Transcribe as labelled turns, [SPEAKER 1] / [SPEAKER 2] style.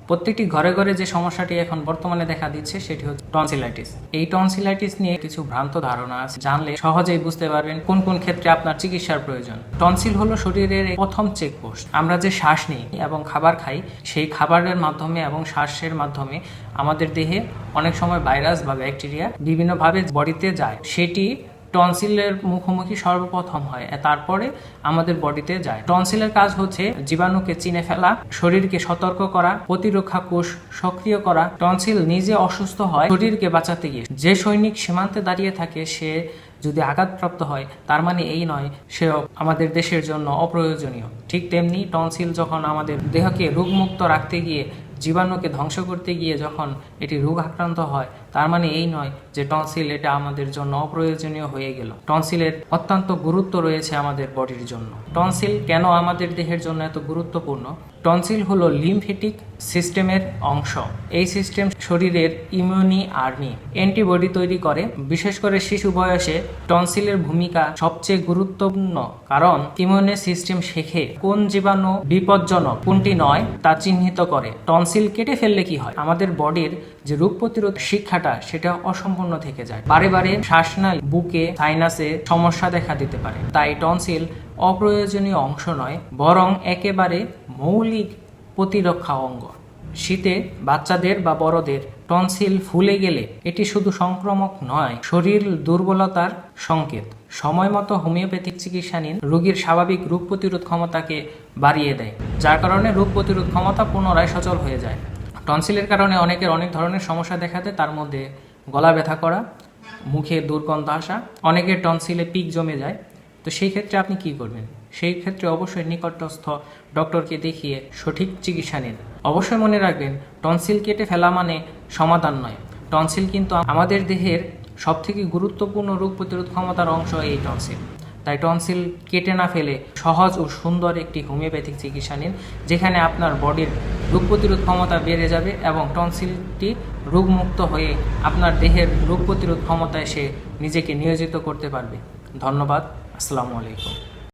[SPEAKER 1] প্রত্যেকটি ঘরে ঘরে যে সমস্যাটি এখন বর্তমানে দেখা দিচ্ছে সেটি হচ্ছে টনসিলাইটিস। এই টনসিলাইটিস নিয়ে কিছু ভ্রান্ত ধারণা আছে, জানলে সহজেই বুঝতে পারবেন কোন কোন ক্ষেত্রে আপনার চিকিৎসার প্রয়োজন। টনসিল হলো শরীরের প্রথম চেকপোস্ট। আমরা যে শ্বাস নিই এবং খাবার খাই, সেই খাবারের মাধ্যমে এবং শ্বাসের মাধ্যমে আমাদের দেহে অনেক সময় ভাইরাস বা ব্যাকটেরিয়া বিভিন্নভাবে বডিতে যায়। সেটি টনসিলের মুখোমুখি সর্বপ্রথম হয়, তারপরে আমাদের বডিতে যায়। টনসিলের কাজ হচ্ছে জীবাণুকে চিনে ফেলা, শরীরকে সতর্ক করা, প্রতিরক্ষা কোষ সক্রিয় করা। টনসিল নিজে অসুস্থ হয় শরীরকে বাঁচাতে গিয়ে। যে সৈনিক সীমান্তে দাঁড়িয়ে থাকে সে যদি আঘাতপ্রাপ্ত হয়, তার মানে এই নয় সে আমাদের দেশের জন্য অপ্রয়োজনীয়। ঠিক তেমনি টনসিল যখন আমাদের দেহকে রোগমুক্ত রাখতে গিয়ে, জীবাণুকে ধ্বংস করতে গিয়ে যখন এটি রোগ আক্রান্ত হয়, তার মানে এই নয় যে টনসিল এটা আমাদের জন্য অপ্রয়োজনীয় হয়ে গেল। টনসিলের অত্যন্ত গুরুত্ব রয়েছে আমাদের বডির জন্য। টনসিল কেন আমাদের দেহের জন্য এত গুরুত্বপূর্ণ? টনসিল হলো লিম্ফেটিক সিস্টেমের অংশ। এই সিস্টেম শরীরের ইমিউনি আর্মি, অ্যান্টিবডি তৈরি করে। বিশেষ করে শিশু বয়সে টনসিলের ভূমিকা সবচেয়ে গুরুত্বপূর্ণ, কারণ ইমিউনি সিস্টেম শেখে কোন জীবাণু বিপজ্জনক, কোনটি নয় তা চিহ্নিত করে। টনসিল কেটে ফেললে কি হয়? আমাদের বডির যে রোগ প্রতিরোধ শিক্ষাটা সেটা অসম্পূর্ণ থেকে যায়। বারে বারে শ্বাসনালী, বুকে, সাইনাসে সমস্যা দেখা দিতে পারে। তাই টনসিল অপ্রয়োজনীয় অংশ নয়, বরং একেবারে মৌলিক প্রতিরক্ষা অঙ্গ। শীতে বাচ্চাদের বা বড়দের টনসিল ফুলে গেলে এটি শুধু সংক্রামক নয়, শরীর দুর্বলতার সংকেত। সময় মতো হোমিওপ্যাথিক চিকিৎসা নিন, রোগীর স্বাভাবিক রোগ প্রতিরোধ ক্ষমতাকে বাড়িয়ে দেয়, যার কারণে রোগ প্রতিরোধ ক্ষমতা পুনরায় সচল হয়ে যায়। টনসিলের কারণে অনেকের অনেক ধরনের সমস্যা দেখা দেয়, তার মধ্যে গলা ব্যথা করা, মুখে দুর্গন্ধ আসা, অনেকের টনসিলে পিক জমে যায়। তো সেই ক্ষেত্রে আপনি কি করবেন? সেই ক্ষেত্রে অবশ্যই নিকটস্থ ডক্টরকে দেখিয়ে সঠিক চিকিৎসা নিন। অবশ্যই মনে রাখবেন, টনসিল কেটে ফেলা মানে সমাধান নয়। টনসিল কিন্তু আমাদের দেহের সবথেকে গুরুত্বপূর্ণ রোগ প্রতিরোধ ক্ষমতার অংশ এই টনসিল। তাই টনসিল কেটে না ফেলে সহজ ও সুন্দর একটি হোমিওপ্যাথিক চিকিৎসা নিন, যেখানে আপনার বডির রোগ প্রতিরোধ ক্ষমতা বেড়ে যাবে এবং টনসিলটি রোগমুক্ত হয়ে আপনার দেহের রোগ প্রতিরোধ ক্ষমতায় সে নিজেকে নিয়োজিত করতে পারবে। ধন্যবাদ। আসসালামু আলাইকুম।